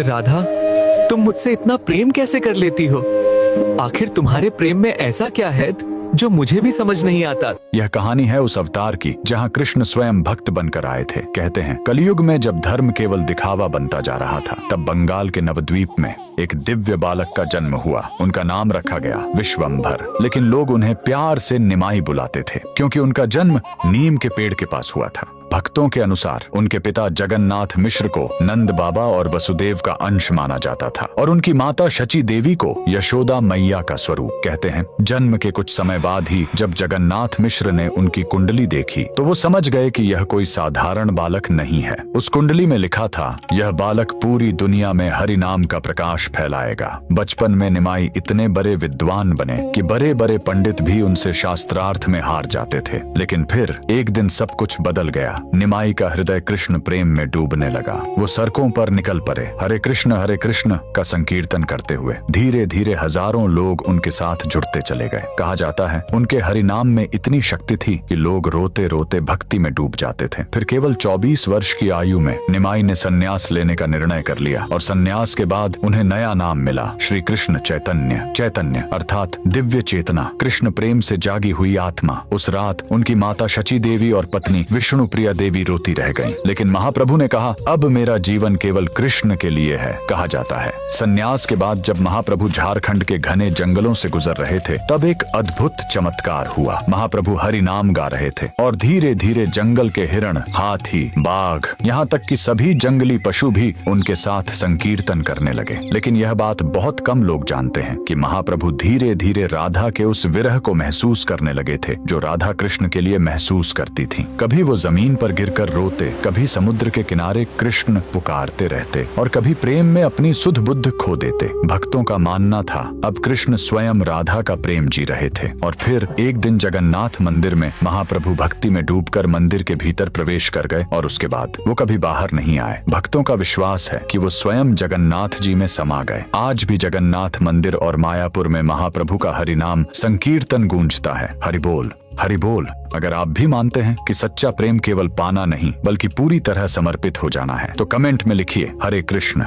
राधा, तुम मुझसे इतना प्रेम कैसे कर लेती हो? आखिर तुम्हारे प्रेम में ऐसा क्या है जो मुझे भी समझ नहीं आता? यह कहानी है उस अवतार की जहां कृष्ण स्वयं भक्त बनकर आए थे। कहते हैं कलयुग में जब धर्म केवल दिखावा बनता जा रहा था, तब बंगाल के नवद्वीप में एक दिव्य बालक का जन्म हुआ। उनका नाम रखा गया विश्वंभर, लेकिन लोग उन्हें प्यार से निमाई बुलाते थे क्योंकि उनका जन्म नीम के पेड़ के पास हुआ था। भक्तों के अनुसार उनके पिता जगन्नाथ मिश्र को नंद बाबा और वसुदेव का अंश माना जाता था और उनकी माता शची देवी को यशोदा मैया का स्वरूप। कहते हैं जन्म के कुछ समय बाद ही जब जगन्नाथ मिश्र ने उनकी कुंडली देखी तो वो समझ गए कि यह कोई साधारण बालक नहीं है। उस कुंडली में लिखा था, यह बालक पूरी दुनिया में हरि नाम का प्रकाश फैलाएगा। बचपन में निमाई इतने बड़े विद्वान बने कि बड़े बड़े पंडित भी उनसे शास्त्रार्थ में हार जाते थे। लेकिन फिर एक दिन सब कुछ बदल गया। निमाई का हृदय कृष्ण प्रेम में डूबने लगा। वो सड़कों पर निकल पड़े, हरे कृष्ण का संकीर्तन करते हुए। धीरे धीरे हजारों लोग उनके साथ जुड़ते चले गए। कहा जाता है उनके हरि नाम में इतनी शक्ति थी कि लोग रोते रोते भक्ति में डूब जाते थे। फिर केवल 24 वर्ष की आयु में निमाई ने संन्यास लेने का निर्णय कर लिया और संन्यास के बाद उन्हें नया नाम मिला, श्री कृष्ण चैतन्य। चैतन्य अर्थात दिव्य चेतना, कृष्ण प्रेम से जागी हुई आत्मा। उस रात उनकी माता शची देवी और पत्नी विष्णु प्रिया देवी रोती रह गईं। लेकिन महाप्रभु ने कहा, अब मेरा जीवन केवल कृष्ण के लिए है। कहा जाता है संन्यास के बाद जब महाप्रभु झारखंड के घने जंगलों से गुजर रहे थे, तब एक अद्भुत चमत्कार हुआ। महाप्रभु हरि नाम गा रहे थे और धीरे धीरे जंगल के हिरण, हाथी, बाघ, यहाँ तक कि सभी जंगली पशु भी उनके साथ संकीर्तन करने लगे। लेकिन यह बात बहुत कम लोग जानते हैं कि महाप्रभु धीरे धीरे राधा के उस विरह को महसूस करने लगे थे जो राधा कृष्ण के लिए महसूस करती थी। कभी वो जमीन पर गिरकर रोते, कभी समुद्र के किनारे कृष्ण पुकारते रहते और कभी प्रेम में अपनी सुध बुद्ध खो देते। भक्तों का मानना था अब कृष्ण स्वयं राधा का प्रेम जी रहे थे। और फिर एक दिन जगन्नाथ मंदिर में महाप्रभु भक्ति में डूबकर मंदिर के भीतर प्रवेश कर गए और उसके बाद वो कभी बाहर नहीं आए। भक्तों का विश्वास है कि वो स्वयं जगन्नाथ जी में समा गए। आज भी जगन्नाथ मंदिर और मायापुर में महाप्रभु का हरि नाम संकीर्तन गूंजता है। हरि बोल, हरि बोल। अगर आप भी मानते हैं कि सच्चा प्रेम केवल पाना नहीं बल्कि पूरी तरह समर्पित हो जाना है, तो कमेंट में लिखिए हरे कृष्ण।